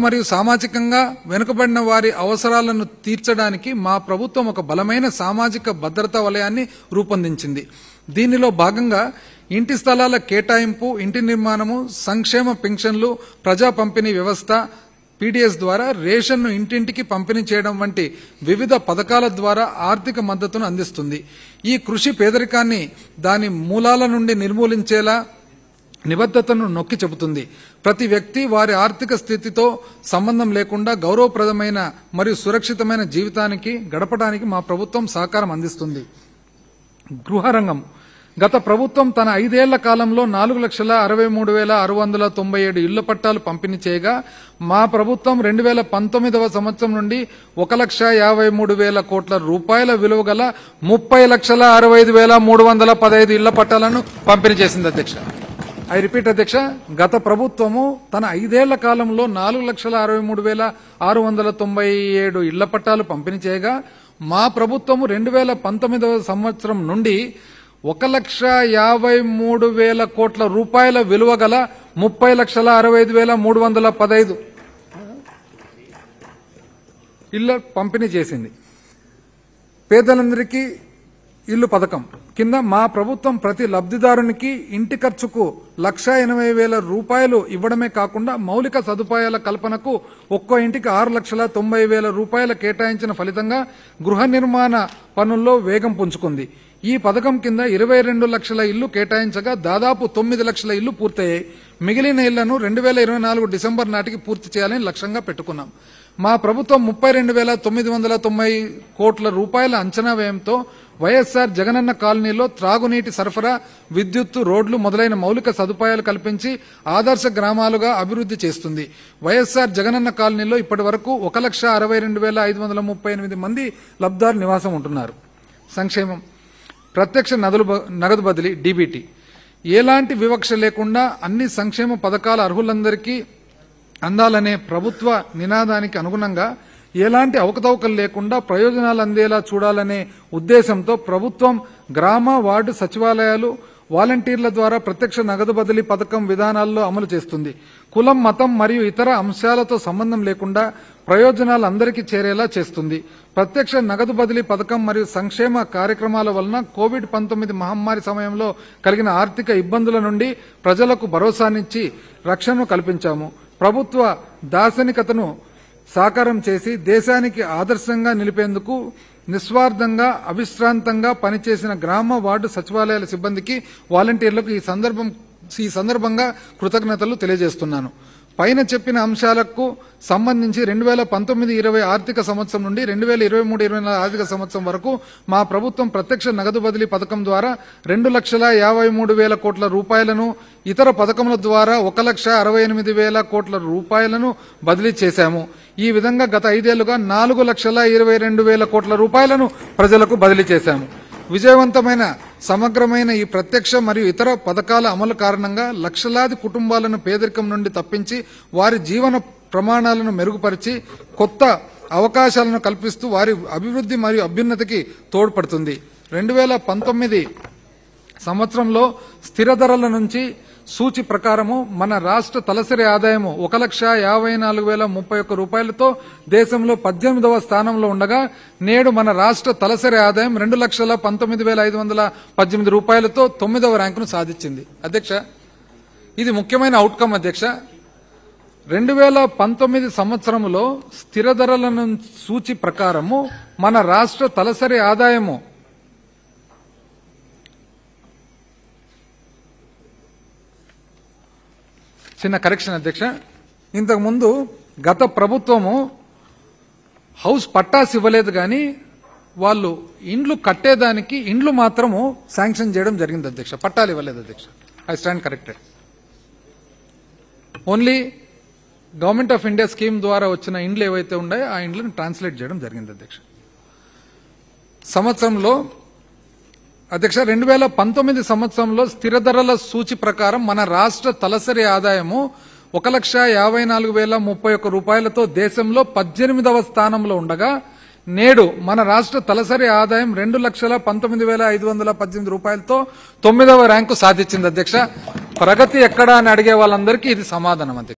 మరియు సామాజికంగా వెనుకబడిన వారి అవసరాలను తీర్చడానికి మా ప్రభుత్వం ఒక బలమైన సామాజిక భద్రతా వలయాన్ని రూపొందించింది. దీనిలో భాగంగా ఇంటి స్థలాల కేటాయింపు, ఇంటి నిర్మాణము, సంక్షేమ పెన్షన్లు, ప్రజా పంపిణీ వ్యవస్థ పీడీఎస్ ద్వారా రేషన్ను ఇంటింటికి పంపిణీ చేయడం వంటి వివిధ పథకాల ద్వారా ఆర్థిక మద్దతును అందిస్తుంది. ఈ కృషి పేదరికాన్ని దాని మూలాల నుండి నిర్మూలించేలా నిబద్ధతను నొక్కి చెబుతుంది. ప్రతి వ్యక్తి వారి ఆర్థిక స్థితితో సంబంధం లేకుండా గౌరవప్రదమైన మరియు సురక్షితమైన జీవితానికి గడపడానికి మా ప్రభుత్వం సహకారం అందిస్తుంది. గృహరంగం గత ప్రభుత్వం తన 5 ఏళ్ల కాలంలో 4,63,697 ఇళ్ల పట్టాలు పంపిణీ చేయగా మా ప్రభుత్వం 2019వ సంవత్సరం నుండి 1,53,000 కోట్ల రూపాయల విలువ గల 30,65,315 ఇళ్ల పట్టాలను పంపిణీ చేసింది అధ్యక్ష. ఐ రిపీట్ అధ్యక్ష, గత ప్రభుత్వము తన 5 ఏళ్ల కాలంలో 4,63,697 ఇళ్ల పట్టాలు పంపిణీ చేయగా మా ప్రభుత్వము 2019వ సంవత్సరం నుండి 1,53,000 కోట్ల రూపాయల విలువ గల 30,65,315 ఇళ్ల పంపిణీ చేసింది. పేదలందరికీ ఇల్లు పథకం కింద మా ప్రభుత్వం ప్రతి లబ్ధిదారునికి ఇంటి ఖర్చుకు 1,80,000 రూపాయలు ఇవ్వడమే కాకుండా మౌలిక సదుపాయాల కల్పనకు ఒక్కో ఇంటికి 6,90,000 రూపాయలు కేటాయించిన ఫలితంగా గృహ నిర్మాణ పనుల్లో వేగం పుంజుకుంది. ఈ పథకం కింద 22 లక్షల ఇళ్లు కేటాయించగా దాదాపు 9 లక్షల ఇళ్లు పూర్తయ్యాయి. మిగిలిన ఇళ్లను 2024 డిసెంబర్ నాటికి పూర్తి చేయాలని లక్ష్యంగా పెట్టుకున్నాం. మా ప్రభుత్వం 32,990 కోట్ల రూపాయల అంచనా వ్యయంతో వైఎస్ఆర్ జగనన్న కాలనీలో త్రాగునీటి సరఫరా, విద్యుత్తు, రోడ్లు మొదలైన మౌలిక సదుపాయాలు కల్పించి ఆదర్శ గ్రామాలుగా అభివృద్ధి చేస్తుంది. వైఎస్ఆర్ జగనన్న కాలనీలో ఇప్పటి వరకు 1,62,538 మంది లబ్ధిదారులు నివాసం ఉంటున్నారు. సంక్షేమం ప్రత్యక్ష నగదు బదిలీ డీబీటీ ఎలాంటి వివక్ష లేకుండా అన్ని సంక్షేమ పథకాల అర్హులందరికీ అందాలనే ప్రభుత్వ నినాదానికి అనుగుణంగా ఎలాంటి అవకతవకలు లేకుండా ప్రయోజనాలు అందేలా చూడాలనే ఉద్దేశంతో ప్రభుత్వం గ్రామ, వార్డు సచివాలయాలు, వాలంటీర్ల ద్వారా ప్రత్యక్ష నగదు బదిలీ పథకం విధానాల్లో అమలు చేస్తుంది. కులం, మతం మరియు ఇతర అంశాలతో సంబంధం లేకుండా ప్రయోజనాలు అందరికీ చేరేలా చేస్తుంది. ప్రత్యక్ష నగదు బదిలీ పథకం మరియు సంక్షేమ కార్యక్రమాల వలన కోవిడ్-19 మహమ్మారి సమయంలో కలిగిన ఆర్థిక ఇబ్బందుల నుండి ప్రజలకు భరోసానిచ్చి రక్షణను కల్పించాము. ప్రభుత్వ దార్శనికతను సాకారం చేసి దేశానికి ఆదర్శంగా నిలిపేందుకు నిస్వార్థంగా, అవిశ్రాంతంగా పనిచేసిన గ్రామ, వార్డు సచివాలయాల సిబ్బందికి, వాలంటీర్లకు ఈ సందర్భంగా కృతజ్ఞతలు తెలియజేస్తున్నాను. పైన చెప్పిన అంశాలకు సంబంధించి 2019-20 ఆర్థిక సంవత్సరం నుండి 2023-24 ఆర్థిక సంవత్సరం వరకు మా ప్రభుత్వం ప్రత్యక్ష నగదు బదిలీ పథకం ద్వారా 2,53,000 కోట్ల రూపాయలను, ఇతర పథకముల ద్వారా 1,68,000 కోట్ల రూపాయలను బదిలీ చేశాము. ఈ విధంగా గత 5 ఏళ్లుగా 4,22,000 కోట్ల రూపాయలను ప్రజలకు బదిలీ చేశాము. విజయవంతమైన సమగ్రమైన ఈ ప్రత్యక్ష మరియు ఇతర పథకాల అమలు కారణంగా లక్షలాది కుటుంబాలను పేదరికం నుండి తప్పించి వారి జీవన ప్రమాణాలను మెరుగుపరిచి కొత్త అవకాశాలను కల్పిస్తూ వారి అభివృద్ధి మరియు అభ్యున్నతికి తోడ్పడుతుంది. 2019 సంవత్సరంలో స్థిర ధరల నుంచి సూచి ప్రకారము మన రాష్ట్ర తలసరి ఆదాయము 1,54,031 రూపాయలతో దేశంలో 18వ స్థానంలో ఉండగా నేడు మన రాష్ట్ర తలసరి ఆదాయం 2,19,518 రూపాయలతో 9వ ర్యాంకును సాధించింది. అధ్యక్ష, ఇది ముఖ్యమైన అవుట్కమ్ అధ్యక్ష. 2019 సంవత్సరంలో స్థిర ధరల సూచి ప్రకారము మన రాష్ట్ర తలసరి ఆదాయము చిన్న కరెక్షన్ అధ్యక్ష, ఇంతకుముందు గత ప్రభుత్వము హౌస్ పట్టాస్ ఇవ్వలేదు కానీ వాళ్ళు ఇండ్లు కట్టేదానికి ఇండ్లు మాత్రము శాంక్షన్ చేయడం జరిగింది అధ్యక్ష, పట్టాలు ఇవ్వలేదు అధ్యక్ష. I stand corrected. Only government of India scheme ద్వారా వచ్చిన ఇండ్లు ఏవైతే ఉన్నాయో ఆ ఇండ్లను ట్రాన్స్లేట్ చేయడం జరిగింది అధ్యక్ష. సంవత్సరంలో అధ్యక్ష 2019 సంవత్సరంలో స్థిర ధరల సూచి ప్రకారం మన రాష్ట్ర తలసరి ఆదాయము 1,54,031 రూపాయలతో దేశంలో 18వ స్థానంలో ఉండగా నేడు మన రాష్ట్ర తలసరి ఆదాయం 2,19,518 రూపాయలతో 9వ ర్యాంకు సాధించింది అధ్యక్ష. ప్రగతి ఎక్కడా అని అడిగే వాళ్ళందరికీ ఇది సమాధానం అధ్యక్ష.